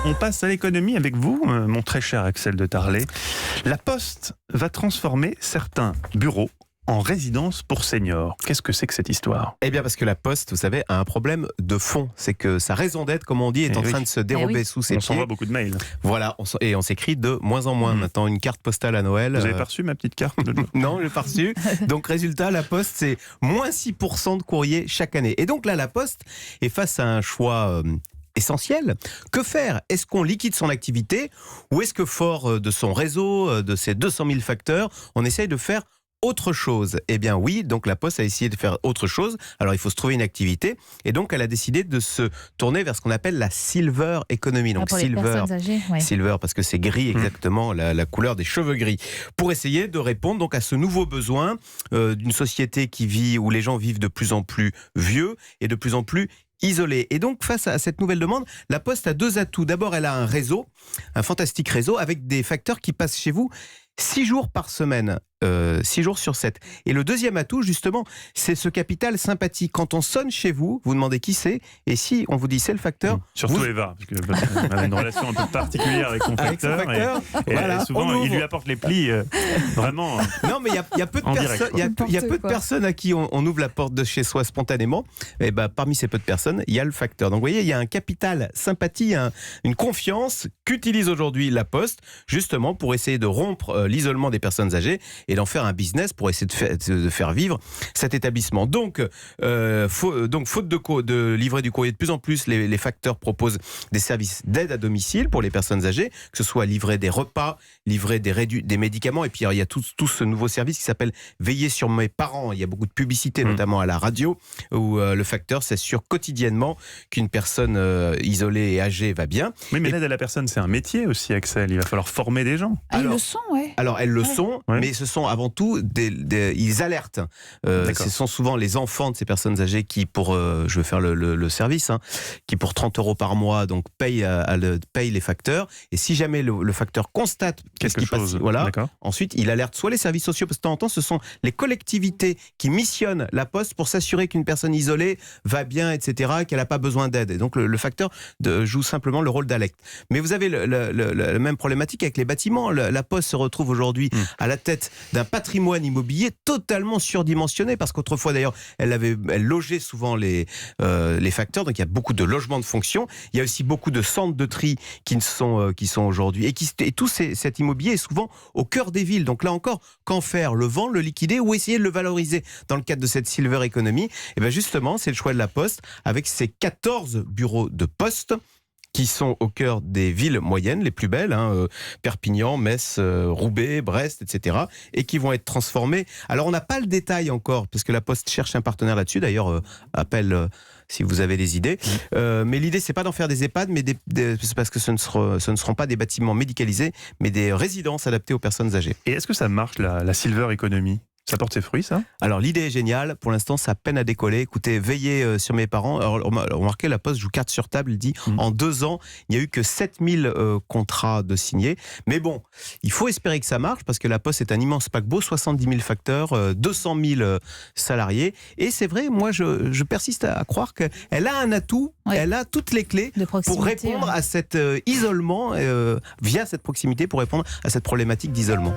On passe à l'économie avec vous, mon très cher Axel de Tarlet. La Poste va transformer certains bureaux en résidence pour seniors. Qu'est-ce que c'est que cette histoire ? Eh bien parce que la Poste, vous savez, a un problème de fond. C'est que sa raison d'être, comme on dit, est en train de se dérober sous ses pieds. On s'envoie beaucoup de mails. Voilà, on s'écrit de moins en moins. Maintenant, une carte postale à Noël. Vous avez pas reçu ma petite carte ? Non, je l'ai pas reçu. Donc résultat, la Poste, c'est moins 6% de courrier chaque année. Et donc là, la Poste est face à un choix essentiel. Que faire ? Est-ce qu'on liquide son activité ou est-ce que fort de son réseau, de ses 200 000 facteurs, on essaye de faire autre chose? Eh bien oui, donc la Poste a essayé de faire autre chose. Alors il faut se trouver une activité et donc elle a décidé de se tourner vers ce qu'on appelle la Silver Economy. Donc pour les personnes âgées, ouais. Silver parce que c'est gris exactement, la couleur des cheveux gris. Pour essayer de répondre donc à ce nouveau besoin d'une société qui vit, où les gens vivent de plus en plus vieux et de plus en plus isolés. Et donc, face à cette nouvelle demande, la Poste a deux atouts. D'abord, elle a un réseau, un fantastique réseau, avec des facteurs qui passent chez vous 6 jours par semaine, 6 jours sur 7. Et le deuxième atout, justement, c'est ce capital sympathie. Quand on sonne chez vous, vous demandez qui c'est, et si on vous dit c'est le facteur... Surtout Eva, parce qu'elle a une relation un peu particulière avec son facteur. Et voilà, souvent, il lui apporte les plis, vraiment. Non, mais il y a peu de personnes à qui on ouvre la porte de chez soi spontanément. Et ben, parmi ces peu de personnes, il y a le facteur. Donc vous voyez, il y a un capital sympathie, une confiance qu'utilise aujourd'hui la Poste, justement pour essayer de rompre l'isolement des personnes âgées et d'en faire un business pour essayer de faire vivre cet établissement. Donc, faute de livrer du courrier de plus en plus, les facteurs proposent des services d'aide à domicile pour les personnes âgées, que ce soit livrer des repas, livrer des médicaments, et puis il y a tout ce nouveau service qui s'appelle Veiller sur mes parents. Il y a beaucoup de publicité, notamment à la radio, où le facteur s'assure quotidiennement qu'une personne isolée et âgée va bien. Oui, mais l'aide à la personne, c'est un métier aussi, Axel. Il va falloir former des gens. Ils le sont, oui. Alors, elles le sont, mais ce sont avant tout ils alertent. Ce sont souvent les enfants de ces personnes âgées qui, je vais faire le service, qui pour 30 € par mois, donc payent les facteurs. Et si jamais le facteur constate quelque chose, voilà, ensuite il alerte soit les services sociaux, parce que de temps en temps, ce sont les collectivités qui missionnent la Poste pour s'assurer qu'une personne isolée va bien, etc., qu'elle n'a pas besoin d'aide. Et donc le facteur joue simplement le rôle d'alerte. Mais vous avez la même problématique avec les bâtiments. La Poste se retrouve aujourd'hui à la tête d'un patrimoine immobilier totalement surdimensionné, parce qu'autrefois d'ailleurs elle logeait souvent les facteurs, donc il y a beaucoup de logements de fonction, il y a aussi beaucoup de centres de tri qui sont aujourd'hui, et tout cet immobilier est souvent au cœur des villes. Donc là encore, qu'en faire? Le vendre, le liquider ou essayer de le valoriser dans le cadre de cette Silver Economy? Et bien justement, c'est le choix de la Poste avec ses 14 bureaux de poste qui sont au cœur des villes moyennes, les plus belles, Perpignan, Metz, Roubaix, Brest, etc., et qui vont être transformés. Alors, on n'a pas le détail encore, parce que la Poste cherche un partenaire là-dessus. D'ailleurs, appelle si vous avez des idées. Mais l'idée, c'est pas d'en faire des EHPAD, mais c'est parce que ce ne seront pas des bâtiments médicalisés, mais des résidences adaptées aux personnes âgées. Et est-ce que ça marche, la Silver Economy ? Ça porte ses fruits, ça ? Alors, l'idée est géniale. Pour l'instant, ça peine à décoller. Écoutez, veillez sur mes parents. Alors, remarquez, la Poste joue carte sur table. Il dit, en 2 ans, il n'y a eu que 7000 contrats de signés. Mais bon, il faut espérer que ça marche, parce que la Poste est un immense paquebot, 70 000 facteurs, 200 000 salariés. Et c'est vrai, moi, je persiste à croire qu'elle a un atout, elle a toutes les clés pour répondre à cet isolement, via cette proximité, pour répondre à cette problématique d'isolement.